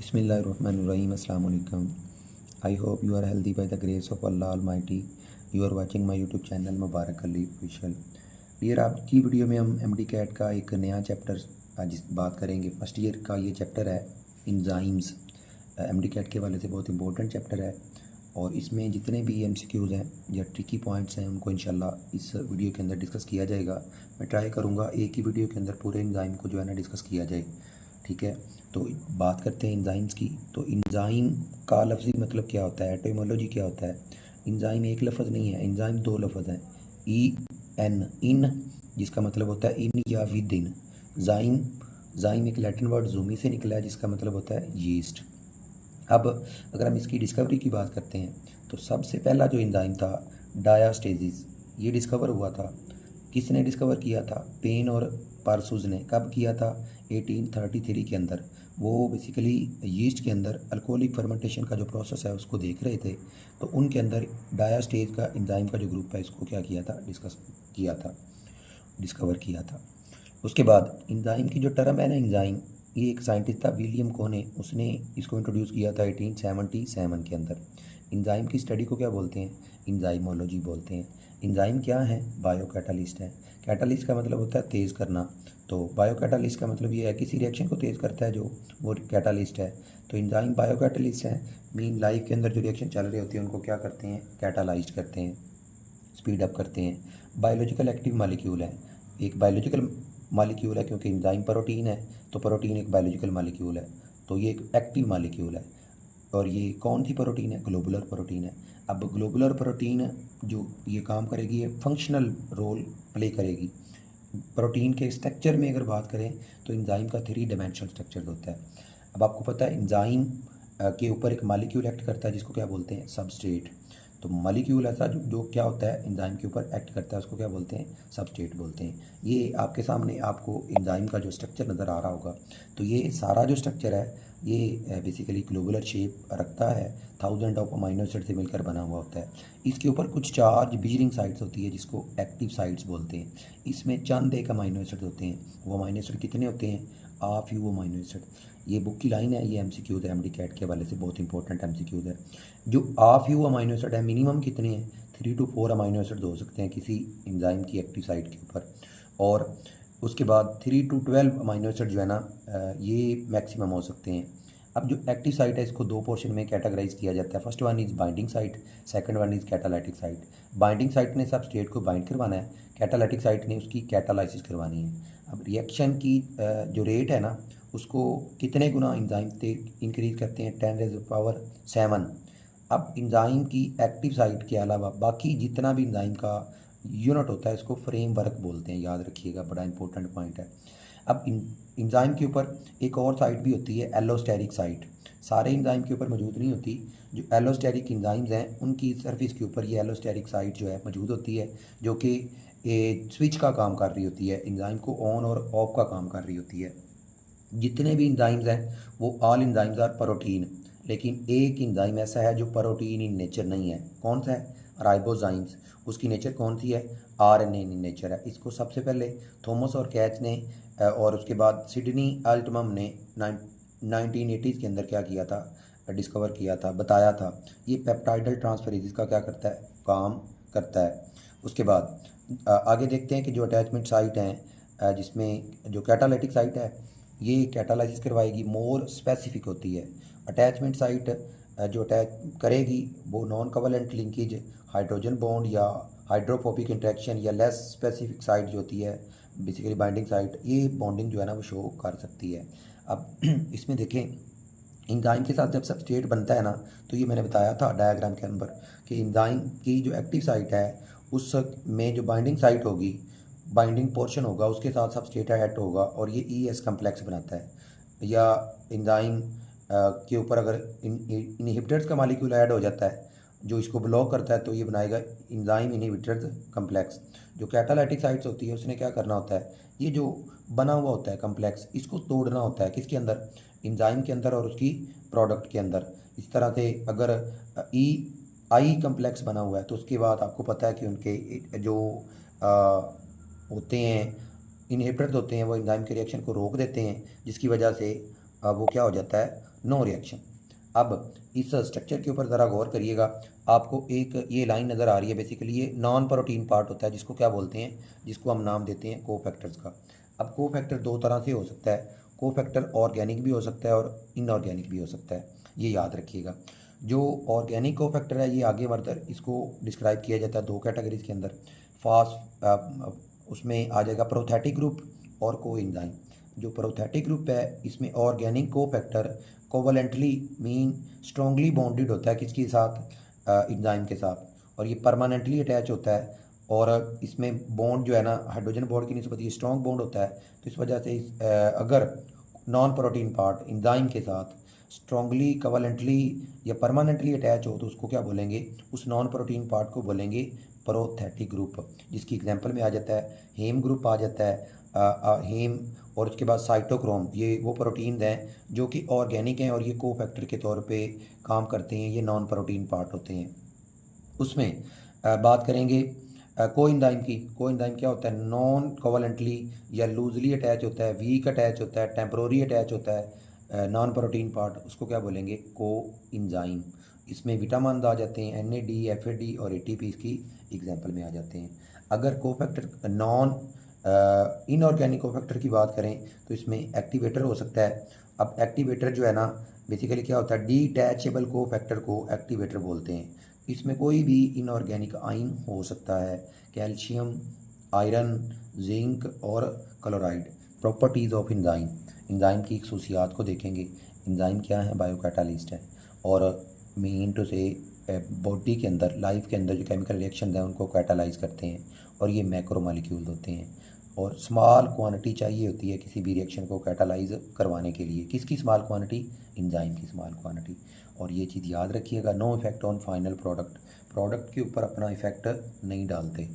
Bismillahirrahmanirrahim. Assalamu alaikum. I hope you are healthy by the grace of Allah Almighty. You are watching my YouTube channel Mubarak Ali Official. Dear, आज की video में हम MD cat का एक नया chapter आज बात करेंगे। फर्स्ट ईयर का ये चैप्टर है इंजाइम्स। एमडी कैट के वाले से बहुत इंपॉर्टेंट चैप्टर है और इसमें जितने भी एमसीक्यूज़ हैं या ट्रिकी पॉइंट्स हैं उनको इंशाल्लाह इस वीडियो के अंदर डिस्कस किया जाएगा। मैं ट्राई करूँगा एक ही वीडियो के अंदर पूरे इंजाइम को जो है ना डिस्कस किया जाए, ठीक है। तो बात करते हैं इंजाइम्स की। तो इंजाइम का लफ्ज़ी मतलब क्या होता है, एटिमोलॉजी क्या होता है। इंजाइम एक लफ्ज़ नहीं है, इंजाइम दो लफ्ज़ हैं। इन जिसका मतलब होता है इन या विद इन। जाइम एक लैटिन वर्ड जूमी से निकला है जिसका मतलब होता है यीस्ट। अब अगर हम इसकी डिस्कवरी की बात करते हैं तो सबसे पहला जो इंजाइम था डायास्टेसिस, ये डिस्कवर हुआ था। किसने डिस्कवर किया था? पेन और पार्सूज ने। कब किया था? 1833 के अंदर। वो बेसिकली यीस्ट के अंदर अल्कोहलिक फर्मेंटेशन का जो प्रोसेस है उसको देख रहे थे, तो उनके अंदर डायास्टेज का इंजाइम का जो ग्रुप है इसको क्या किया था, डिस्कवर किया था। उसके बाद इंजाइम की जो टर्म है ना इंजाइम, ये एक साइंटिस्ट था विलियम कोने, उसने इसको इंट्रोड्यूस किया था 1877 के अंदर। इंजाइम की स्टडी को क्या बोलते हैं? इंजाइमोलॉजी बोलते हैं। इंजाइम क्या है? बायो कैटालिस्ट है। कैटालिस्ट का मतलब होता है तेज़ करना, तो बायो कैटालिस्ट का मतलब ये है किसी रिएक्शन को तेज़ करता है जो वो कैटालिस्ट है। तो इंजाइम बायो कैटालिस्ट है। मीन लाइफ के अंदर जो रिएक्शन चल रही होती है उनको क्या करते हैं? कैटालाइज करते हैं, स्पीड अप करते हैं। बायोलॉजिकल एक्टिव मालिक्यूल है, एक बायोलॉजिकल मालिक्यूल है क्योंकि इंजाइम प्रोटीन है, तो प्रोटीन एक बायोलॉजिकल मालिक्यूल है, तो ये एक एक्टिव मालिक्यूल है। और ये कौन सी प्रोटीन है? ग्लोबुलर प्रोटीन है। अब ग्लोबुलर प्रोटीन जो ये काम करेगी, ये फंक्शनल रोल प्ले करेगी। प्रोटीन के स्ट्रक्चर में अगर बात करें तो इंजाइम का 3 डायमेंशनल स्ट्रक्चर होता है। अब आपको पता है इंजाइम के ऊपर एक मालिक्यूल एक्ट करता है जिसको क्या बोलते हैं? सबस्ट्रेट। तो मालिक्यूल ऐसा जो क्या होता है इंजाइम के ऊपर एक्ट करता है उसको क्या बोलते हैं? सबस्ट्रेट बोलते हैं। ये आपके सामने आपको इंजाइम का जो स्ट्रक्चर नज़र आ रहा होगा, तो ये सारा जो स्ट्रक्चर है ये बेसिकली ग्लोबुलर शेप रखता है, 1000 ऑफ अमाइनो एसिड से मिलकर बना हुआ होता है। इसके ऊपर कुछ चार्ज बीजिंग साइट्स होती है जिसको एक्टिव साइट्स बोलते हैं। इसमें चंद एक अमाइनो एसिड होते हैं। वो अमाइनो एसिड कितने होते हैं? आ फ्यू अमाइनो एसिड। ये बुक की लाइन है, ये एमसीक्यूज है, एमडी कैट के हवाले से बहुत इंपॉर्टेंट एमसीक्यूज है। जो आ फ्यू अमाइनो एसिड है, मिनिमम कितने हैं? 3 to 4 अमाइनो एसिड हो सकते हैं किसी इंजाइम की एक्टिव साइट के ऊपर। और उसके बाद 3 to 12 अमाइनो एसिड जो है ना ये मैक्सिमम हो सकते हैं। अब जो एक्टिव साइट है इसको 2 पोर्शन में कैटेगराइज किया जाता है। First one is binding site, second one is catalytic site. Binding site ने सबस्ट्रेट को बाइंड करवाना है, कैटालाइटिक साइट ने उसकी कैटालाइसिस करवानी है। अब रिएक्शन की जो रेट है ना उसको कितने गुना इंजाइम इंक्रीज करते हैं? 10⁻⁷। अब इंजाइम की एक्टिव साइट के अलावा बाकी जितना भी इंजाइम का यूनिट होता है इसको फ्रेमवर्क बोलते हैं, याद रखिएगा, बड़ा इंपॉर्टेंट पॉइंट है। अब इंजाइम के ऊपर एक और साइट भी होती है, एलोस्टेरिक साइट। सारे इंजाइम के ऊपर मौजूद नहीं होती। जो एलोस्टेरिक इंजाइम्स हैं उनकी सरफेस के ऊपर ये एलोस्टेरिक साइट जो है मौजूद होती है, जो कि स्विच का काम कर रही होती है, इंजाइम को ऑन और ऑफ का काम कर रही होती है। जितने भी इंजाइम्स हैं वो ऑल इंजाइम्स आर प्रोटीन, लेकिन एक इंजाइम ऐसा है जो प्रोटीन इन नेचर नहीं है। कौन सा है? राइबोजाइम्स। उसकी नेचर कौन सी है? आरएनए इन नेचर है। इसको सबसे पहले थॉमस और कैच ने और उसके बाद सिडनी अल्टमम ने 1980s के अंदर क्या किया था? डिस्कवर किया था, बताया था। ये पेप्टाइडल ट्रांसफरेज का क्या करता है? काम करता है। उसके बाद आगे देखते हैं कि जो अटैचमेंट साइट हैं जिसमें जो कैटालाइटिक साइट है ये कैटालाइसिस करवाएगी, मोर स्पेसिफिक होती है। अटैचमेंट साइट जो अटैच करेगी वो non covalent linkage, hydrogen bond या हाइड्रोफोबिक इंट्रैक्शन, या लेस स्पेसिफिक साइट जो होती है बेसिकली बाइंडिंग साइट, ये बॉन्डिंग जो है ना वो शो कर सकती है। अब इसमें देखें इंजाइम के साथ जब सबस्ट्रेट बनता है ना, तो ये मैंने बताया था डायग्राम के अंदर कि इंजाइम की जो एक्टिव साइट है उस में जो बाइंडिंग साइट होगी, बाइंडिंग पोर्शन होगा, उसके साथ सबस्ट्रेट ऐड होगा और ये ES कम्प्लेक्स बनाता है। या इंजाइम के ऊपर अगर इनहिबिटर्स का मालिक्यूल ऐड हो जाता है जो इसको ब्लॉक करता है, तो ये बनाएगा इंजाइम इनहिबिटर्स कम्प्लेक्स। जो कैटालाइटिक साइट्स होती है उसने क्या करना होता है? ये जो बना हुआ होता है कम्प्लेक्स, इसको तोड़ना होता है। किसके अंदर? इंजाइम के अंदर और उसकी प्रोडक्ट के अंदर। इस तरह से अगर आई कम्प्लेक्स बना हुआ है तो उसके बाद आपको पता है कि उनके जो होते हैं इनहिबिटर्स होते हैं वो एंजाइम के रिएक्शन को रोक देते हैं, जिसकी वजह से अब वो क्या हो जाता है, नो रिएक्शन। अब इस स्ट्रक्चर के ऊपर ज़रा गौर करिएगा, आपको एक ये लाइन नज़र आ रही है, बेसिकली ये नॉन प्रोटीन पार्ट होता है जिसको क्या बोलते हैं, जिसको हम नाम देते हैं कोफैक्टर्स का। अब कोफैक्टर दो तरह से हो सकता है, कोफैक्टर ऑर्गेनिक भी हो सकता है और इनऑर्गेनिक भी हो सकता है, ये याद रखिएगा। जो ऑर्गेनिक कोफैक्टर है ये आगे बढ़कर इसको डिस्क्राइब किया जाता है दो कैटेगरीज के अंदर, फास्ट उसमें आ जाएगा प्रोथेटिक ग्रुप और को एंजाइम। जो प्रोथेटिक ग्रुप है इसमें organic cofactor covalently mean strongly bonded होता है किसके साथ, एंजाइम के साथ, और ये परमानेंटली अटैच होता है। और इसमें बॉन्ड जो है ना हाइड्रोजन बॉन्ड की निस्बत ये स्ट्रॉन्ग बॉन्ड होता है, तो इस वजह से अगर नॉन प्रोटीन पार्ट एंजाइम के साथ स्ट्रॉन्गली कवलेंटली या परमानेंटली अटैच हो तो उसको क्या बोलेंगे, उस नॉन प्रोटीन पार्ट को बोलेंगे प्रोथेटिक ग्रुप, जिसकी एग्जांपल में आ जाता है हेम ग्रुप आ जाता है, हेम। और उसके बाद साइटोक्रोम, ये वो प्रोटीन हैं जो कि ऑर्गेनिक हैं और ये कोफैक्टर के तौर पे काम करते हैं, ये नॉन प्रोटीन पार्ट होते हैं। उसमें बात करेंगे कोएंजाइम की। कोएंजाइम क्या होता है, नॉन कोवलेंटली या लूजली अटैच होता है, वीक अटैच होता है, टेम्प्रोरी अटैच होता है नॉन प्रोटीन पार्ट, उसको क्या बोलेंगे, कोएंजाइम। इसमें विटामिन आ जाते हैं, NAD, FAD और ATP इसकी एग्जांपल में आ जाते हैं। अगर कोफैक्टर नॉन इनऑर्गेनिक कोफैक्टर की बात करें तो इसमें एक्टिवेटर हो सकता है। अब एक्टिवेटर जो है ना बेसिकली क्या होता है, डिटैचेबल कोफैक्टर को एक्टिवेटर बोलते हैं। इसमें कोई भी इनऑर्गेनिक आयन हो सकता है, कैल्शियम, आयरन, जिंक और chloride. Properties of enzyme, enzyme की खसूसियात को देखेंगे। एंजाइम क्या है, बायोकैटालिस्ट है और मेन टू से बॉडी के अंदर लाइफ के अंदर जो केमिकल रिएक्शन है उनको कैटालाइज करते हैं और ये मैक्रो मॉलिक्यूल्स होते हैं और स्मॉल क्वांटिटी चाहिए होती है किसी भी रिएक्शन को कैटालाइज करवाने के लिए। किसकी स्मॉल क्वांटिटी, एंजाइम की स्मॉल क्वांटिटी। और ये चीज़ याद रखिएगा, no effect on final product, product के ऊपर अपना इफेक्ट नहीं डालते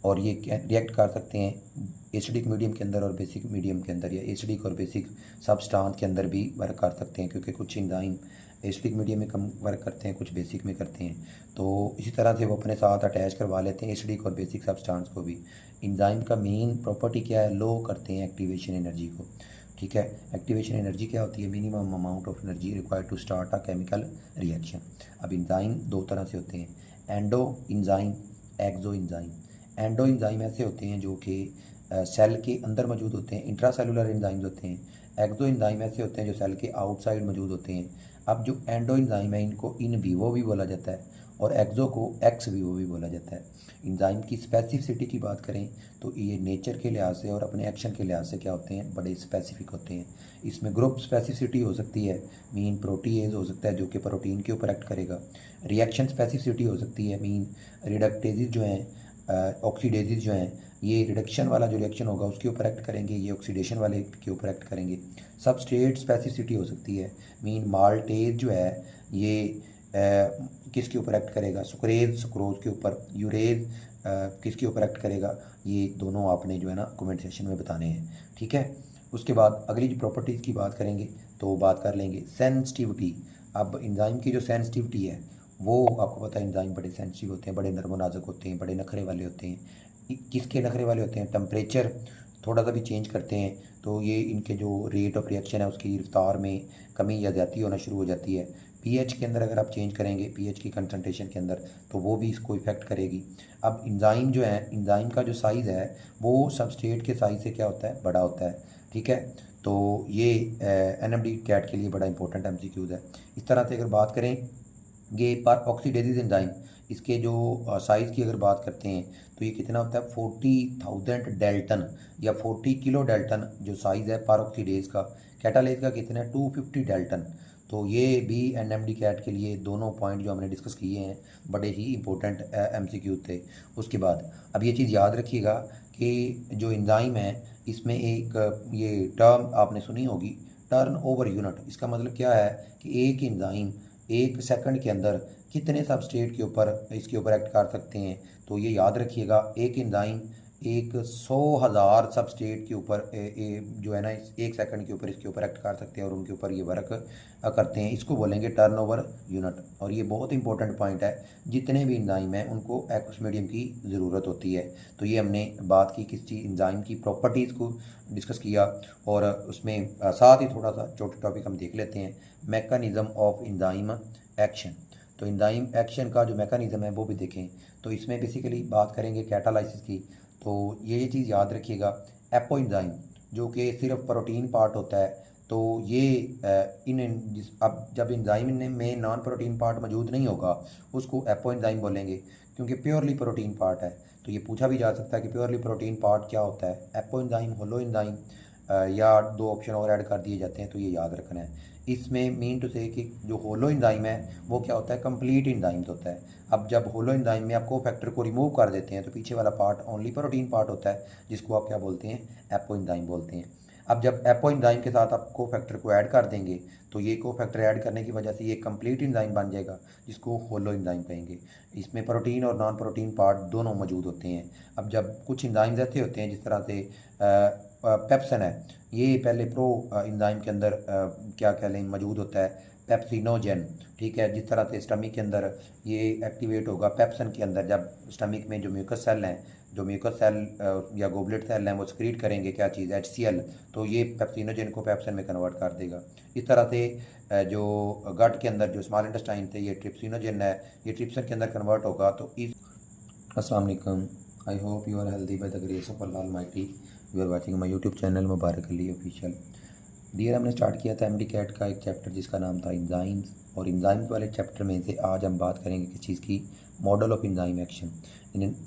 और ये रिएक्ट कर सकते हैं एसिडिक मीडियम के अंदर और बेसिक मीडियम के अंदर, या एसिडिक और बेसिक सब्सटेंस के अंदर भी वर्क कर सकते हैं, क्योंकि कुछ एंजाइम एसिडिक मीडियम में कम वर्क करते हैं, कुछ बेसिक में करते हैं। तो इसी तरह से वो अपने साथ अटैच करवा लेते हैं एसिडिक और बेसिक सब्सटेंस को भी। एंजाइम का मेन प्रॉपर्टी क्या है, लो करते हैं एक्टिवेशन एनर्जी को। ठीक है, एक्टिवेशन एनर्जी क्या होती है, minimum amount of energy required to start a chemical reaction. अब एंजाइम दो तरह से होते हैं, endo enzyme, exo enzyme. Endo enzyme ऐसे होते हैं जो कि सेल के अंदर मौजूद होते हैं, इंट्रासेलुलर एंजाइम्स होते हैं। एक्सो एंजाइम ऐसे होते हैं जो सेल के आउटसाइड मौजूद होते हैं। अब जो एंडो एंजाइम है इनको इन वीवो भी बोला जाता है और एक्सो को एक्स वीवो भी बोला जाता है। एंजाइम की स्पेसिफिसिटी की बात करें तो ये नेचर के लिहाज से और अपने एक्शन के लिहाज से क्या होते हैं, बड़े स्पेसिफिक होते हैं। इसमें ग्रुप स्पेसिफिसिटी हो सकती है, मीन प्रोटीएज हो सकता है जो कि प्रोटीन के ऊपर एक्ट करेगा। रिएक्शन स्पेसिफिसिटी हो सकती है, मीन रिडक्टेजेस जो हैं, ऑक्सीडेजेस जो हैं, ये रिडक्शन वाला जो रिएक्शन होगा उसके ऊपर एक्ट करेंगे, ये ऑक्सीडेशन वाले के ऊपर एक्ट करेंगे। सबस्ट्रेट स्पेसिफिसिटी हो सकती है, मीन माल्टेज जो है ये किसके ऊपर एक्ट करेगा, सुक्रेज सुक्रोज के ऊपर, यूरेज किसके ऊपर एक्ट करेगा, ये दोनों आपने जो है ना कमेंट सेक्शन में बताने हैं। ठीक है, उसके बाद अगली जो प्रॉपर्टीज़ की बात करेंगे तो बात कर लेंगे सेंसिटिविटी। अब एंजाइम की जो सेंसिटिविटी है वो आपको पता है, एंजाइम बड़े सेंसिटिव होते हैं, बड़े नरम नाजुक होते हैं, बड़े नखरे वाले होते हैं। किसके नखरे वाले होते हैं, टेम्परेचर थोड़ा सा भी चेंज करते हैं तो ये इनके जो रेट ऑफ रिएक्शन है उसकी रफ्तार में कमी या ज़्यादती होना शुरू हो जाती है। पीएच के अंदर अगर आप चेंज करेंगे, पीएच की कंसंट्रेशन के अंदर, तो वो भी इसको इफेक्ट करेगी। अब एंजाइम जो है, एंजाइम का जो साइज़ है वो सबस्ट्रेट के साइज़ से क्या होता है, बड़ा होता है। ठीक है, तो ये NMD कैट के लिए बड़ा इंपॉर्टेंट MCQs है। इस तरह से अगर बात करें ये पर ऑक्सीडेसिस एंजाइम, इसके जो साइज़ की अगर बात करते हैं तो ये कितना होता है, 40,000 डेल्टन या 40 किलो डेल्टन जो साइज़ है पर ऑक्सीडेज का। कैटालेज का कितना है, 250 डेल्टन। तो ये भी NMD कैट के लिए दोनों पॉइंट जो हमने डिस्कस किए हैं बड़े ही इंपॉर्टेंट MCQ थे। उसके बाद अब ये चीज़ याद रखिएगा कि जो एंजाइम है इसमें एक ये टर्म आपने सुनी होगी, टर्न ओवर यूनिट। इसका मतलब क्या है कि एक एंजाइम 1 सेकंड के अंदर कितने सबस्ट्रेट के ऊपर इसके ऊपर एक्ट कर सकते हैं। तो ये याद रखिएगा, एक एंजाइम एक 100,000 सबस्टेट के ऊपर जो है ना 1 सेकंड के ऊपर इसके ऊपर एक्ट कर सकते हैं और उनके ऊपर ये वर्क करते हैं। इसको बोलेंगे टर्नओवर यूनिट। और ये बहुत इंपॉर्टेंट पॉइंट है, जितने भी एंजाइम हैं उनको एक्वस मीडियम की ज़रूरत होती है। तो ये हमने बात की किस चीज़, एंजाइम की प्रॉपर्टीज़ को डिस्कस किया, और उसमें साथ ही थोड़ा सा छोटे टॉपिक हम देख लेते हैं, मैकेनिज़्म ऑफ एंजाइम एक्शन। तो एंजाइम एक्शन का जो मैकेनिज़्म है वो भी देखें। तो इसमें बेसिकली बात करेंगे कैटालाइसिस की। तो ये चीज़ याद रखिएगा, एपो एंजाइम जो कि सिर्फ प्रोटीन पार्ट होता है, तो ये अब जब एंजाइम में नॉन प्रोटीन पार्ट मौजूद नहीं होगा उसको एपो एंजाइम बोलेंगे, क्योंकि प्योरली प्रोटीन पार्ट है। तो ये पूछा भी जा सकता है कि प्योरली प्रोटीन पार्ट क्या होता है, एपो एंजाइम, होलो एंजाइम, या 2 ऑप्शन और ऐड कर दिए जाते हैं। तो ये याद रखना है। इसमें मीन टू से कि जो होलो एंजाइम है वो क्या होता है, कंप्लीट एंजाइम्स होता है। अब जब होलो एंजाइम में आप कोफैक्टर को रिमूव कर देते हैं तो पीछे वाला पार्ट ओनली प्रोटीन पार्ट होता है, जिसको आप क्या बोलते हैं, एपो एंजाइम बोलते हैं। अब जब एपो एंजाइम के साथ आप कोफैक्टर को ऐड कर देंगे तो ये कोफैक्टर ऐड करने की वजह से ये कंप्लीट एंजाइम बन जाएगा, जिसको होलो एंजाइम कहेंगे। इसमें प्रोटीन और नॉन प्रोटीन पार्ट दोनों मौजूद होते हैं। अब जब कुछ एंजाइम्स ऐसे होते हैं, जिस तरह से पेप्सन है, ये पहले प्रो एंजाइम के अंदर क्या कह लें मौजूद होता है, पेप्सिनोजेन, ठीक है। जिस तरह से स्टमक के अंदर ये एक्टिवेट होगा पेप्सन के अंदर, जब स्टमक में जो म्यूकस सेल हैं, जो म्यूकस सेल या गोबलेट सेल हैं वो सक्रीट करेंगे क्या चीज़, HCl, तो ये पेप्सिनोजेन को पेप्सन में कन्वर्ट कर देगा। इस तरह से जो गट के अंदर जो स्मॉल इंटेस्टाइन थे, ये ट्रिप्सिनोजेन है, ये ट्रिप्सन के अंदर कन्वर्ट होगा। तो इस अस्सलाम वालेकुम, I hope you are healthy by the grace of Allah almighty. You are watching my YouTube channel Mubarak Ali Official. Dear, हमने स्टार्ट किया था एमडी कैट का एक चैप्टर जिसका नाम था एंजाइम्स, और एंजाइम्स वाले चैप्टर में से आज हम बात करेंगे किस चीज़ की, model of enzyme action.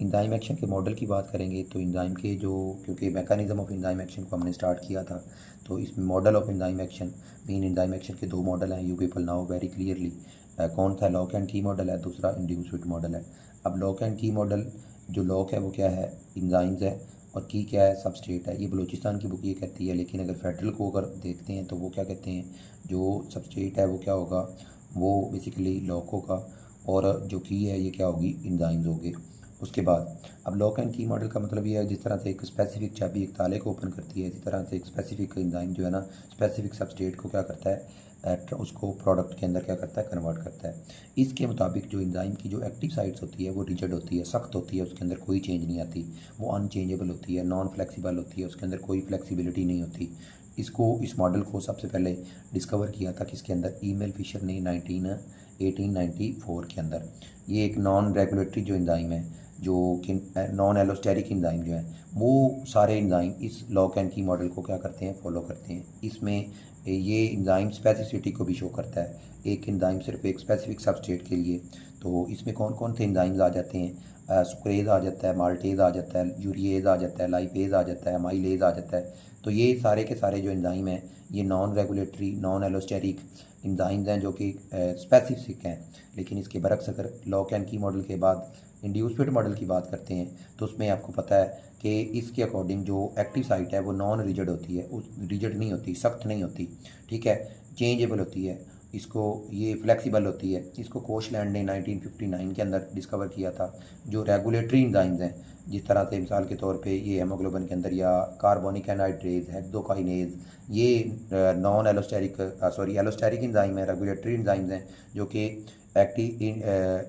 Enzyme action के मॉडल की बात करेंगे तो एंजाइम के जो, क्योंकि मैकेनिज्म ऑफ एंजाइम एक्शन को हमने स्टार्ट किया था, तो इसमें model of enzyme action, main enzyme action के 2 मॉडल हैं, you people now very clearly. कौन सा, लॉक एंड की मॉडल है, दूसरा इंड्यूस्ड मॉडल है। अब लॉक एंड की मॉडल, जो लॉक है वो क्या है, एंजाइम्स है, और की क्या है, सबस्ट्रेट है। ये बलूचिस्तान की बुक ये कहती है, लेकिन अगर फेडरल को अगर देखते हैं तो वो क्या कहते हैं, जो सबस्ट्रेट है वो क्या होगा, वो बेसिकली लॉक होगा, और जो की है ये क्या होगी, एंजाइम्स होंगे। उसके बाद अब लॉक एंड की मॉडल का मतलब ये है, जिस तरह से एक स्पेसिफिक चाबी एक ताले को ओपन करती है, इसी तरह से एक स्पेसिफिक एंजाइम जो है ना स्पेसिफिक सबस्ट्रेट को क्या करता है, उसको प्रोडक्ट के अंदर क्या करता है, कन्वर्ट करता है। इसके मुताबिक जो एंजाइम की जो एक्टिव साइट्स होती है वो रिजिड होती है, सख्त होती है, उसके अंदर कोई चेंज नहीं आती, वो अनचेंजेबल होती है, नॉन फ्लेक्सिबल होती है, उसके अंदर कोई फ्लेक्सिबिलिटी नहीं होती। इस मॉडल को सबसे पहले डिस्कवर किया था किसके अंदर, ईमेल फिशर ने 1894 के अंदर। ये एक नॉन रेगुलेटरी जो एंजाइम है, जो कि नॉन एलोस्टेरिक एंजाइम जो है, वो सारे एंजाइम इस लॉक एंड की मॉडल को क्या करते हैं, फॉलो करते हैं। इसमें ये एंजाइम स्पेसिफिसिटी को भी शो करता है, एक एंजाइम सिर्फ एक स्पेसिफिक सबस्ट्रेट के लिए। तो इसमें कौन कौन से एंजाइम्स आ जाते हैं, सुक्रेज आ जाता है, माल्टेज आ जाता है, यूरिएज आ जाता है, लाइपेज आ जाता है, माइलेज आ जाता है। तो ये सारे के सारे जो एंजाइम हैं ये non regulatory non allosteric enzymes हैं, जो कि स्पेसिफिक हैं। लेकिन इसके बरक्स अगर लॉक एंड की मॉडल के बाद इंड्यूस्ड मॉडल की बात करते हैं तो उसमें आपको पता है कि इसके अकॉर्डिंग जो एक्टिव साइट है वो नॉन रिजिड होती है, उस रिजिड नहीं होती, सख्त नहीं होती, ठीक है, चेंजेबल होती है, इसको ये फ्लेक्सिबल होती है। इसको कोशलैंड ने 1959 के अंदर डिस्कवर किया था। जो रेगुलेटरी एंजाइम्स हैं, जिस तरह से मिसाल के तौर पे ये हेमोग्लोबिन के अंदर या कार्बोनिक एनहाइड्रेज, हेक्सोकाइनेज, ये नॉन एलोस्टेरिक एलोस्टेरिक एंजाइम है, रेगुलेटरी एंजाइम्स हैं, जो कि एक्टिव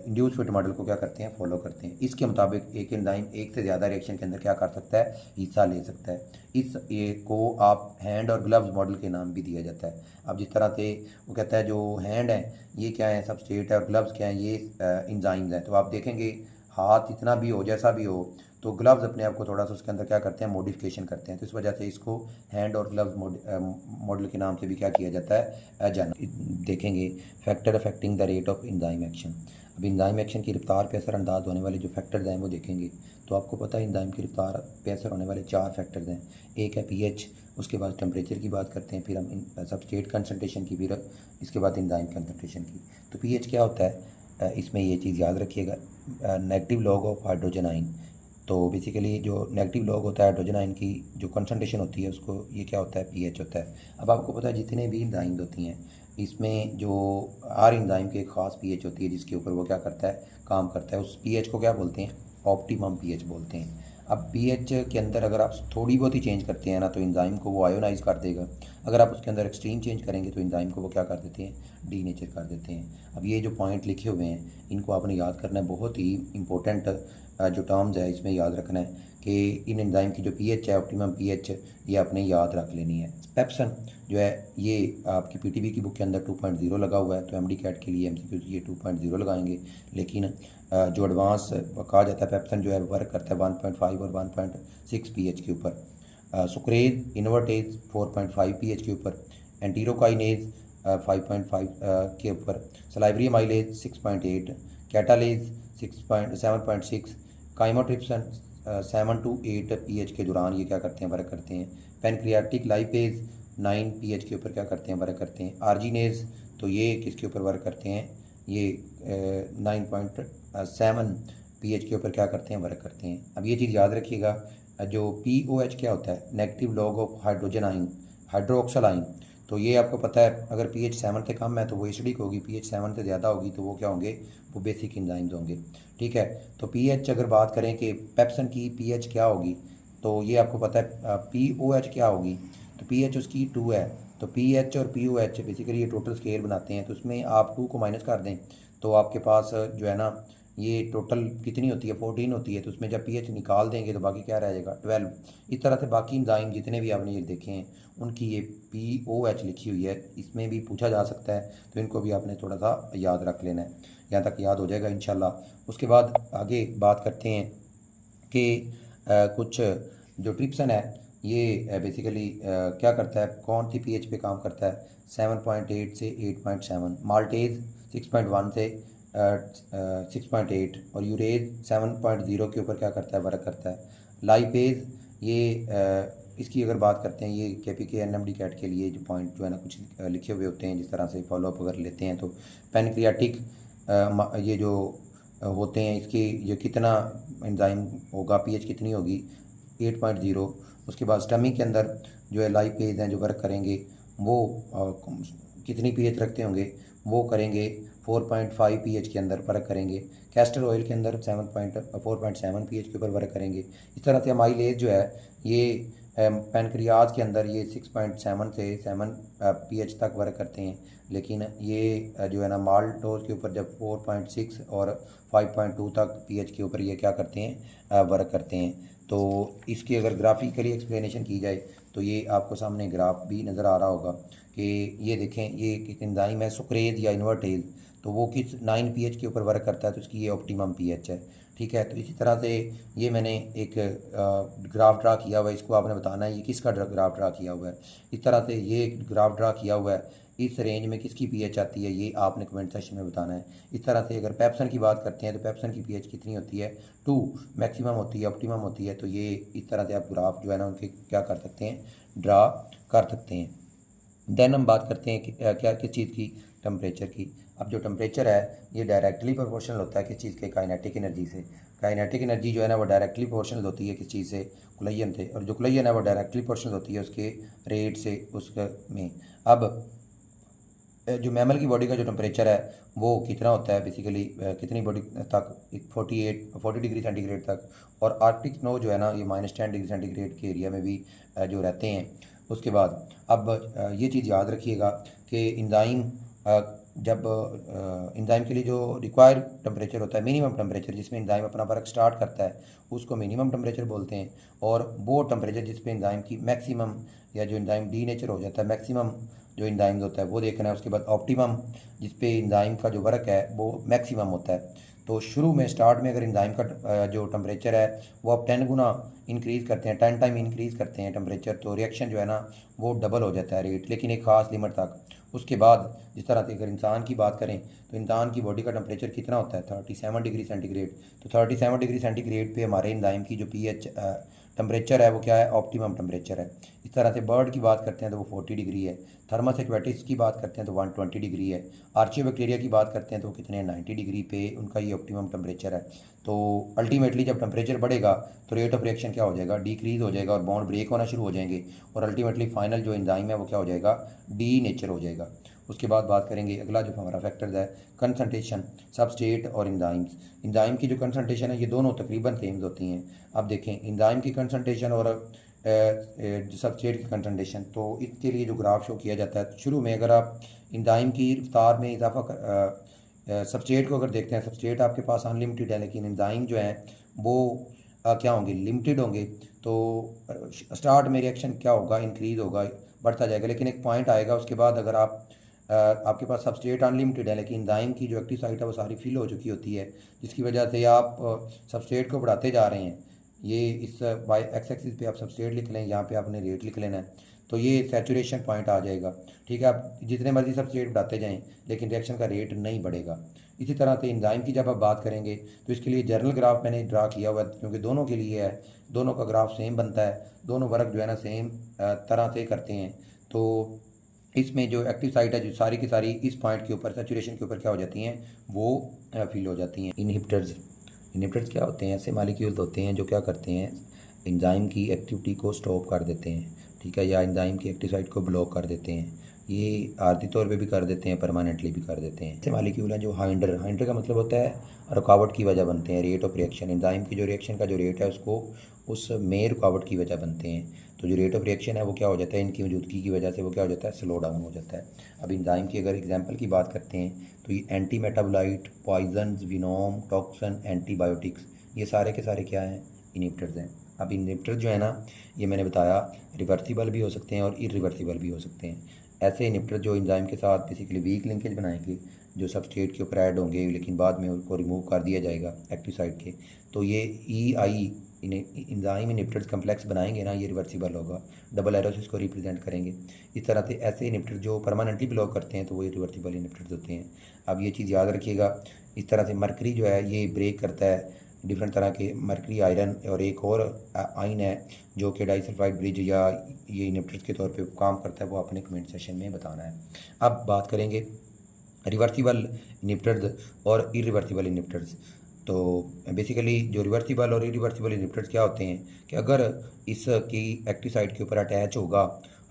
इंड्यूस्ड मॉडल को क्या करते हैं, फॉलो करते हैं। इसके मुताबिक एक एंजाइम एक से ज़्यादा रिएक्शन के अंदर क्या कर सकता है, हिस्सा ले सकता है। इस ये को आप हैंड और ग्लव्स मॉडल के नाम भी दिया जाता है। अब जिस तरह से वो कहता है जो हैंड है ये क्या है, सबस्ट्रेट है, और ग्लव्स क्या है, ये एंजाइम्स हैं। तो आप देखेंगे हाथ इतना भी हो जैसा भी हो, तो ग्लव्स अपने आप को थोड़ा सा उसके अंदर क्या करते हैं, मॉडिफिकेशन करते हैं। तो इस वजह से इसको हैंड और ग्लव्स मॉडल के नाम से भी क्या किया जाता है, जाना। देखेंगे factor affecting the rate of enzyme action. अब एंजाइम एक्शन की रफ्तार पे असरअंदाज होने वाले जो फैक्टर्स हैं वो देखेंगे। तो आपको पता है एंजाइम की रफ्तार पे असर होने वाले 4 फैक्टर्स हैं। एक है पीएच, उसके बाद टेम्परेचर की बात करते हैं, फिर हम सबस्ट्रेट कंसनट्रेशन की, फिर इसके बाद एंजाइम कंसनट्रेशन की। तो पीएच क्या होता है, इसमें ये चीज़ याद रखिएगा, नेगेटिव लॉग ऑफ हाइड्रोजन आइन। तो बेसिकली जो नेगेटिव लॉग होता है हाइड्रोजन आयन की जो कंसनट्रेशन होती है उसको ये क्या होता है, पीएच होता है। अब आपको पता है जितने भी एंजाइम्स होती हैं इसमें जो हर एंजाइम की एक ख़ास पीएच होती है जिसके ऊपर वो क्या करता है, काम करता है। उस पीएच को क्या बोलते हैं, ऑप्टिमम पीएच बोलते हैं। अब पीएच के अंदर अगर आप थोड़ी बहुत ही चेंज करते हैं ना तो एंजाइम को वो आयोनाइज कर देगा। अगर आप उसके अंदर एक्सट्रीम चेंज करेंगे तो एंजाइम को वो क्या कर देते हैं, डीनेचर कर देते हैं। अब ये जो पॉइंट लिखे हुए हैं इनको आपने याद करना है, बहुत ही इंपॉर्टेंट जो टर्म्स है इसमें याद रखना है कि इन एंजाइम की जो पीएच है, ऑप्टिमम पीएच, ये आपने याद रख लेनी है। पेप्सन जो है ये आपकी पीटीबी की बुक के अंदर 2.0 लगा हुआ है, तो एमडी कैट के लिए एमसीक्यूज ये 2.0 लगाएंगे। लेकिन जो एडवांस कहा जाता है पेप्सन जो है वर्क करता है 1.5 और 1.6 पीएच के ऊपर। सुक्रेज इन्वर्टेज 4.5 पीएच के ऊपर, एंटीरोकाइनेज 5.5 के ऊपर, salivary mileage 6.8, catalase 7.6, काइमोट्रिप्सन 7 to 8 pH के दौरान ये क्या करते हैं, वर्क करते हैं। पेनक्रियाटिक लाइपेज 9 पीएच के ऊपर क्या करते हैं, वर्क करते हैं। आर्जिनेज तो ये किसके ऊपर वर्क करते हैं, ये 9.7 पीएच के ऊपर क्या करते हैं, वर्क करते हैं। अब ये चीज़ याद रखिएगा, जो पीओएच क्या होता है, नेगेटिव लॉग ऑफ हाइड्रोजन आइन, हाइड्रोक्सल आइन। तो ये आपको पता है अगर पीएच 7 से कम है तो वो एसिडिक होगी, पीएच 7 से ज़्यादा होगी तो वो क्या होंगे, वो बेसिक एंजाइम्स होंगे। ठीक है, तो पीएच अगर बात करें कि पेप्सन की पीएच क्या होगी, तो ये आपको पता है पीओएच क्या होगी, तो पीएच उसकी 2 है। तो पीएच और पीओएच बेसिकली ये टोटल स्केल बनाते हैं, तो उसमें आप 2 को माइनस कर दें तो आपके पास जो है ना ये टोटल कितनी होती है, 14 होती है। तो उसमें जब पीएच निकाल देंगे तो बाकी क्या रह जाएगा, 12। इस तरह से बाकी एंजाइम जितने भी आपने ये देखे हैं उनकी ये पीओएच लिखी हुई है, इसमें भी पूछा जा सकता है, तो इनको भी आपने थोड़ा सा याद रख लेना है, यहाँ तक याद हो जाएगा इंशाल्लाह। उसके बाद आगे बात करते हैं कि कुछ जो ट्रिप्सन है ये बेसिकली क्या करता है, कौन सी पीएच पे काम करता है, 7.8 से 8.7, माल्टेज 6.1 से 6.8 और यूरेज 7.0 के ऊपर क्या करता है, वर्क करता है। लाइपेज ये इसकी अगर बात करते हैं, ये केपीके एनएमडी कैट के लिए जो पॉइंट जो है ना कुछ लिखे हुए होते हैं, जिस तरह से फॉलोअप अगर लेते हैं तो पेनक्रियाटिक ये जो होते हैं इसके ये कितना एंजाइम होगा, पीएच कितनी होगी, 8.0। उसके बाद स्टमी के अंदर जो है लाइपेज हैं जो वर्क करेंगे वो कितनी पीएच रखते होंगे, वो करेंगे 4.5 पीएच के अंदर वर्क करेंगे। कैस्टर ऑयल के अंदर 4.7 पीएच के ऊपर वर्क करेंगे। इस तरह से माइलेज जो है ये पैनक्रियाज के अंदर ये 6.7 से 7 पीएच तक वर्क करते हैं। लेकिन ये जो है ना माल्टोज के ऊपर जब 4.6 और 5.2 तक पीएच के ऊपर ये क्या करते हैं, वर्क करते हैं। तो इसकी अगर ग्राफिकली एक्सप्लेनेशन की जाए तो ये आपको सामने ग्राफ भी नज़र आ रहा होगा कि ये देखें ये एक एंजाइम है सुक्रेज या इन्वर्टेज, तो वो किस 9 पीएच के ऊपर वर्क करता है, तो इसकी ये ऑप्टिमम पीएच है। ठीक है, तो इसी तरह से ये मैंने एक ग्राफ ड्रा किया हुआ है, इसको आपने बताना है ये किसका ग्राफ ड्रा किया हुआ है। इस तरह से ये ग्राफ ड्रा किया हुआ है, इस रेंज में किसकी पीएच आती है ये आपने कमेंट सेक्शन में बताना है। इस तरह से अगर पेप्सन की बात करते हैं तो पेप्सन की पीएच कितनी होती है, 2 मैक्सिमम होती है, ऑप्टिमम होती है। तो ये इस तरह से आप ग्राफ जो है ना उनके क्या कर सकते हैं, ड्रा कर सकते हैं। देन हम बात करते हैं कि क्या किस चीज़ की, टेम्परेचर की। अब जो टेम्परेचर है ये डायरेक्टली प्रोपोर्शनल होता है किस चीज़ के, काइनेटिक एनर्जी से। काइनेटिक एनर्जी जो है ना वो डायरेक्टली प्रोपोर्शनल होती है किस चीज़ से, कुलयन से, और जो कुलयन है वो डायरेक्टली प्रोपोर्शनल होती है उसके रेट से उसके में। अब जो मैमल की बॉडी का जो टेम्परेचर है वो कितना होता है बेसिकली, कितनी बॉडी तक, 40 डिग्री सेंटीग्रेड तक। और आर्कटिक स्नो जो है ना ये -10 डिग्री सेंटीग्रेड के एरिया में भी जो रहते हैं। उसके बाद अब ये चीज़ याद रखिएगा कि एंजाइम जब एंजाइम के लिए जो रिक्वायर्ड टेम्परेचर होता है, मिनिमम टेम्परेचर जिसमें एंजाइम अपना वर्क स्टार्ट करता है उसको मिनिमम टेम्परेचर बोलते हैं। और वो टेम्परेचर जिस पे एंजाइम की मैक्सिमम या जो एंजाइम डीनेचर हो जाता है, मैक्सिमम जो एंजाइम्स होता है वो देखना है। उसके बाद ऑप्टिमम जिस पे एंजाइम का जो वर्क है वो मैक्सिमम होता है। तो शुरू में स्टार्ट में अगर एंजाइम का जो टेम्परेचर है वो आप 10 गुना इंक्रीज़ करते हैं, 10 टाइम इंक्रीज़ करते हैं टेम्परेचर, तो रिएक्शन जो है ना वो डबल हो जाता है रेट, लेकिन एक ख़ास लिमिट तक। उसके बाद जिस तरह से अगर इंसान की बात करें तो इंसान की बॉडी का टेम्परेचर कितना होता है, 37 डिग्री सेंटीग्रेड। तो 37 डिग्री सेंटीग्रेड पे हमारे एंजाइम की जो पीएच टेम्परेचर है वो क्या है, ऑप्टिमम टेम्परेचर है। इस तरह से बर्ड की बात करते हैं तो वो 40 डिग्री है। थर्मस एक्वेटिक्स की बात करते हैं तो 120 डिग्री है। आर्चियोबैक्टीरिया की बात करते हैं तो कितने 90 डिग्री पे उनका ये ऑप्टिमम टेम्परेचर है। तो अल्टीमेटली जब टेम्परेचर बढ़ेगा तो रेट ऑफ रिएक्शन क्या हो जाएगा, डिक्रीज़ हो जाएगा और बॉन्ड ब्रेक होना शुरू हो जाएंगे। और अल्टीमेटली फाइनल जो एंजाइम है वो क्या हो जाएगा, डी नेचर हो जाएगा। उसके बाद बात करेंगे अगला जो हमारा फैक्टर्स है कंसंट्रेशन, सबस्ट्रेट और इंजाइम्स। इंजाइम की जो कंसंट्रेशन है ये दोनों तकरीबन सेम होती हैं। अब देखें इंजाइम की कंसंट्रेशन और सबस्ट्रेट की कंसंट्रेशन, तो इसके लिए जो ग्राफ शो किया जाता है शुरू में, अगर आप इंजाइम की रफ्तार में इजाफा सबस्ट्रेट को अगर देखते हैं, सबस्ट्रेट आपके पास अनलिमिटेड है लेकिन इंजाइम जो है वो क्या होंगे, लिमिटेड होंगे। तो स्टार्ट में रिएक्शन क्या होगा, इंक्रीज़ होगा, बढ़ता जाएगा, लेकिन एक पॉइंट आएगा उसके बाद अगर आपके पास सबस्ट्रेट अनलिमिटेड है लेकिन इंजाइम की जो एक्टिव साइट है वो सारी फिल हो चुकी होती है, जिसकी वजह से आप सबस्ट्रेट को बढ़ाते जा रहे हैं। ये इस वाई एक्स एक्सिस पे आप सबस्ट्रेट लिख लें, यहाँ पे आपने रेट लिख लेना है, तो ये सैचुरेशन पॉइंट आ जाएगा। ठीक है, आप जितने मर्जी सबस्ट्रेट बढ़ाते जाएं लेकिन रिएक्शन का रेट नहीं बढ़ेगा। इसी तरह से इंजाइम की जब आप बात करेंगे तो इसके लिए जर्नल ग्राफ मैंने ड्रा किया हुआ है, क्योंकि दोनों के लिए है, दोनों का ग्राफ सेम बनता है, दोनों वर्क जो है ना सेम तरह से करते हैं। तो इसमें जो एक्टिव साइट है जो सारी की सारी इस पॉइंट के ऊपर सैचुरेशन के ऊपर क्या हो जाती हैं, वो फिल हो जाती हैं। इनहिबिटर्स क्या होते हैं, ऐसे मालिक्यूल्स होते हैं जो क्या करते हैं, एंजाइम की एक्टिविटी को स्टॉप कर देते हैं। ठीक है, या एंजाइम की एक्टिव साइट को ब्लॉक कर देते हैं। ये आर्जी तौर पे भी कर देते हैं, परमानेंटली भी कर देते हैं। ऐसे मालिक्यूल हैं जो हाइंडर का मतलब होता है रुकावट की वजह बनते हैं, रेट ऑफ रिएक्शन, एंजाइम की जो रिएक्शन का जो रेट है उसको उस में रुकावट की वजह बनते हैं। तो जो रेट ऑफ रिएक्शन है वो क्या हो जाता है, इनकी मौजूदगी की वजह से वो क्या हो जाता है, स्लो डाउन हो जाता है। अब एंजाइम की अगर एग्जांपल की बात करते हैं तो ये anti metabolite, poisons, venom, toxin, antibiotics, ये सारे के सारे क्या हैं, इनहिबिटर्स हैं। अब इनहिबिटर जो है ना, ये मैंने बताया रिवर्सिबल भी हो सकते हैं और इरिवर्सिबल भी हो सकते हैं। ऐसे इनहिबिटर जो एंजाइम के साथ बेसिकली वीक लिंकेज बनाएंगे, जो सबस्ट्रेट के ऊपर ऐड होंगे लेकिन बाद में उनको रिमूव कर दिया जाएगा एक्टिव साइट के, तो ये EI एंजाइम इनहिबिटर्स कम्प्लेक्स बनाएंगे ना, ये रिवर्सिबल होगा, डबल एरो से इसको रिप्रेजेंट करेंगे। इस तरह से ऐसे इनहिबिटर जो परमानेंटली ब्लॉक करते हैं तो वो रिवर्सिबल इनहिबिटर्स होते हैं। अब ये चीज़ याद रखिएगा। इस तरह से मरकरी जो है ये ब्रेक करता है डिफरेंट तरह के, मरकरी, आयरन और एक और आयन है जो कि डाइसल्फाइड ब्रिज या ये इनहिबिटर्स के तौर पे काम करता है, वो अपने कमेंट सेशन में बताना है। अब बात करेंगे रिवर्सिबल इनहिबिटर्स और इरिवर्सिबल इनहिबिटर्स। तो बेसिकली जो रिवर्सिबल और इरिवर्सिबल इनहिबिटर्स क्या होते हैं कि अगर इसकी एक्टिव साइट के ऊपर अटैच होगा,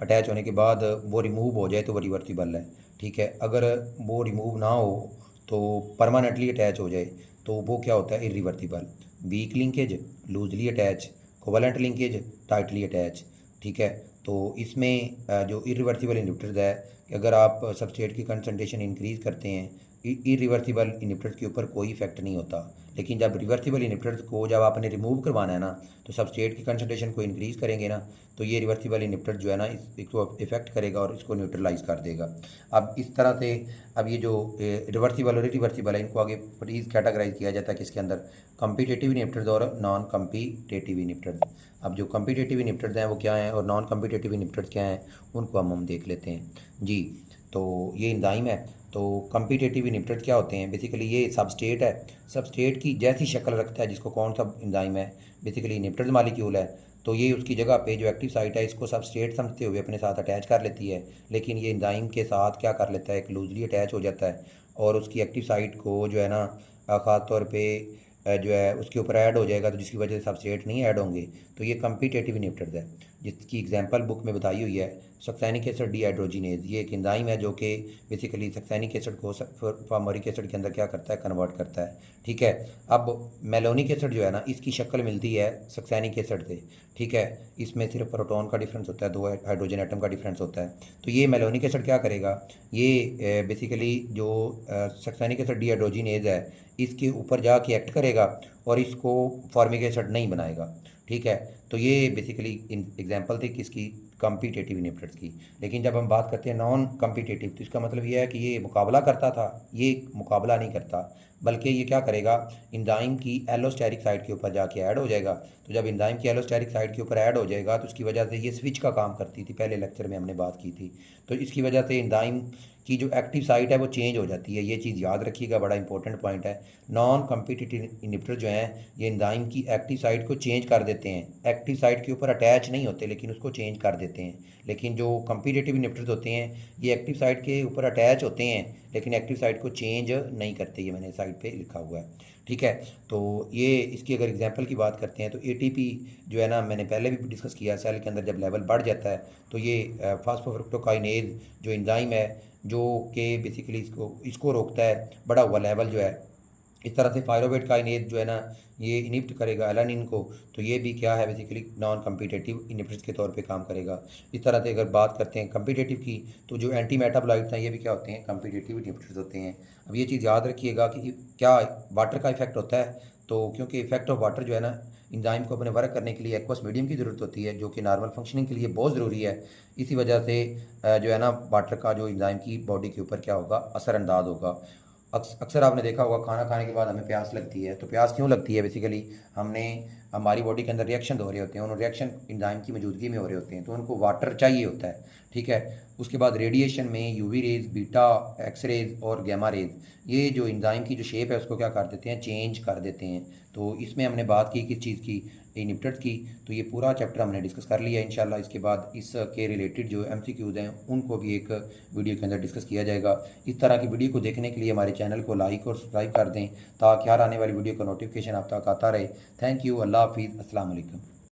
अटैच होने के बाद वो रिमूव हो जाए तो वो रिवर्सिबल है। ठीक है, अगर वो रिमूव ना हो तो परमानेंटली अटैच हो जाए तो वो क्या होता है, irreversible. Weak linkage, loosely attach, covalent linkage, tightly attach. ठीक है, तो इसमें जो इरिवर्सिबल इनहिबिटर्स है कि अगर आप सबस्ट्रेट की कंसंट्रेशन इंक्रीज़ करते हैं, इरिवर्सिबल इनहिबिटर्स के ऊपर कोई इफेक्ट नहीं होता, लेकिन जब रिवर्सिबल इनहिबिटर्स को जब आपने रिमूव करवाना है ना, तो सबस्ट्रेट की कंसंट्रेशन को इंक्रीज़ करेंगे ना, तो ये रिवर्सिबल इनहिबिटर जो है ना इसको इफेक्ट करेगा और इसको न्यूट्रलाइज कर देगा। अब इस तरह से अब ये जो रिवर्सिबल और इरिवर्सिबल है इनको आगे प्लीज़ कैटेगराइज किया जाता है किसके अंदर, कम्पिटिटिव इनहिबिटर्स और नॉन कम्पिटिटिव इनहिबिटर्स। अब जो कम्पिटिटिव इनहिबिटर्स हैं वो क्या हैं और नॉन कम्पिटिटिव इनहिबिटर्स क्या हैं, उनको हम देख लेते हैं जी। तो ये एंजाइम है, तो कम्पिटिटिव इनहिबिटर्स क्या होते हैं, बेसिकली ये सबस्ट्रेट है, सबस्ट्रेट की जैसी शक्ल रखता है जिसको कौन सा एंजाइम है, बेसिकली इनहिबिटर्स मालिक्यूल है, तो ये उसकी जगह पे जो एक्टिव साइट है इसको सबस्ट्रेट समझते हुए अपने साथ अटैच कर लेती है, लेकिन ये एंजाइम के साथ क्या कर लेता है, एक लूजली अटैच हो जाता है और उसकी एक्टिव साइट को जो है ना ख़ास तौर पे जो है उसके ऊपर ऐड हो जाएगा, तो जिसकी वजह से सबस्ट्रेट नहीं ऐड होंगे, तो ये कम्पिटिटिव इनहिबिटर्स है। जिसकी एग्जांपल बुक में बताई हुई है सक्सेनिक एसिड डीहाइड्रोजिनेज, ये एक एंजाइम है जो कि बेसिकली सक्सेनिक एसिड को फॉर्मोरिक एसिड के अंदर क्या करता है, कन्वर्ट करता है। ठीक है, अब मेलोनिक एसिड जो है ना इसकी शक्ल मिलती है सक्सेनिक एसिड से। ठीक है, इसमें सिर्फ प्रोटॉन का डिफरेंस होता है, 2 हाइड्रोजन एटम का डिफरेंस होता है। तो ये मेलोनिक एसिड क्या करेगा, ये बेसिकली जो सक्सेनिक एसिड डीहाइड्रोजिनेज है इसके ऊपर जाके एक्ट करेगा और इसको फॉर्मिक एसिड नहीं बनाएगा। ठीक है, तो ये बेसिकली एग्जांपल थी किसकी, कम्पिटिटिव इनहिबिटर्स की। लेकिन जब हम बात करते हैं नॉन कम्पिटिटिव, तो इसका मतलब ये है कि ये मुकाबला करता था, ये मुकाबला नहीं करता, बल्कि ये क्या करेगा, एंजाइम की एलोस्टेरिक साइट के ऊपर जाके ऐड हो जाएगा। तो जब एंजाइम की एलोस्टेरिक साइट के ऊपर ऐड हो जाएगा तो उसकी वजह से ये स्विच का काम करती थी, पहले लेक्चर में हमने बात की थी। तो इसकी वजह से एंजाइम की जो एक्टिव साइट है वो चेंज हो जाती है, ये चीज़ याद रखिएगा, बड़ा इंपॉर्टेंट पॉइंट है। नॉन कम्पिटिटिव इनहिबिटर जो हैं ये एंजाइम की एक्टिव साइट को चेंज कर देते हैं, एक्टिव साइट के ऊपर अटैच नहीं होते लेकिन उसको चेंज कर देते हैं। लेकिन जो कम्पिटिटिव इनहिबिटर्स होते हैं ये एक्टिव साइट के ऊपर अटैच होते हैं लेकिन एक्टिव साइट को चेंज नहीं करते, ये मैंने साइड पे लिखा हुआ है। ठीक है, तो ये इसकी अगर एग्जांपल की बात करते हैं तो ATP जो है ना, मैंने पहले भी डिस्कस किया, सेल के अंदर जब लेवल बढ़ जाता है तो ये फास्फोफ्रुक्टोकाइनेज जो एंजाइम है जो कि बेसिकली इसको रोकता है, बढ़ा हुआ लेवल जो है। इस तरह से पायरोवेट काइनेज जो है ना, ये इनिप्ट करेगा एलानिन को, तो ये भी क्या है बेसिकली नॉन कम्पिटेटिव इनिप्टर्स के तौर पे काम करेगा। इस तरह से अगर बात करते हैं कम्पिटेटिव की, तो जो एंटी मेटाबोलाइट्स हैं ये भी क्या होते हैं, कम्पिटेटिव इनिप्टर्स होते हैं। अब ये चीज़ याद रखिएगा कि क्या वाटर का इफेक्ट होता है, तो क्योंकि इफेक्ट ऑफ वाटर जो है ना, इंजाइम को अपने वर्क करने के लिए एक्वस मीडियम की ज़रूरत होती है, जो कि नॉर्मल फंक्शनिंग के लिए बहुत ज़रूरी है। इसी वजह से जो है ना, वाटर का जो इंजाइम की बॉडी के ऊपर क्या होगा, असरअंदाज होगा। अक्सर आपने देखा होगा खाना खाने के बाद हमें प्यास लगती है, तो प्यास क्यों लगती है, बेसिकली हमने हमारी बॉडी के अंदर रिएक्शन हो रहे होते हैं, उन रिएक्शन इंजाइम की मौजूदगी में हो रहे होते हैं, तो उनको वाटर चाहिए होता है, ठीक है। उसके बाद रेडिएशन में यूवी रेज, बीटा एक्सरेज और गैमा रेज, ये जो इंजाइम की जो शेप है उसको क्या कर देते हैं, चेंज कर देते हैं। तो इसमें हमने बात की किस चीज़ की, इनिप्टर्स की। तो ये पूरा चैप्टर हमने डिस्कस कर लिया। इंशाल्लाह इसके बाद इसके रिलेटेड जो एमसीक्यूज़ हैं उनको भी एक वीडियो के अंदर डिस्कस किया जाएगा। इस तरह की वीडियो को देखने के लिए हमारे चैनल को लाइक और सब्सक्राइब कर दें, ताकि हर आने वाली वीडियो का नोटिफिकेशन आप तक आता रहे। Thank you. अल्लाह हाफिज़। अस्सलाम वालेकुम।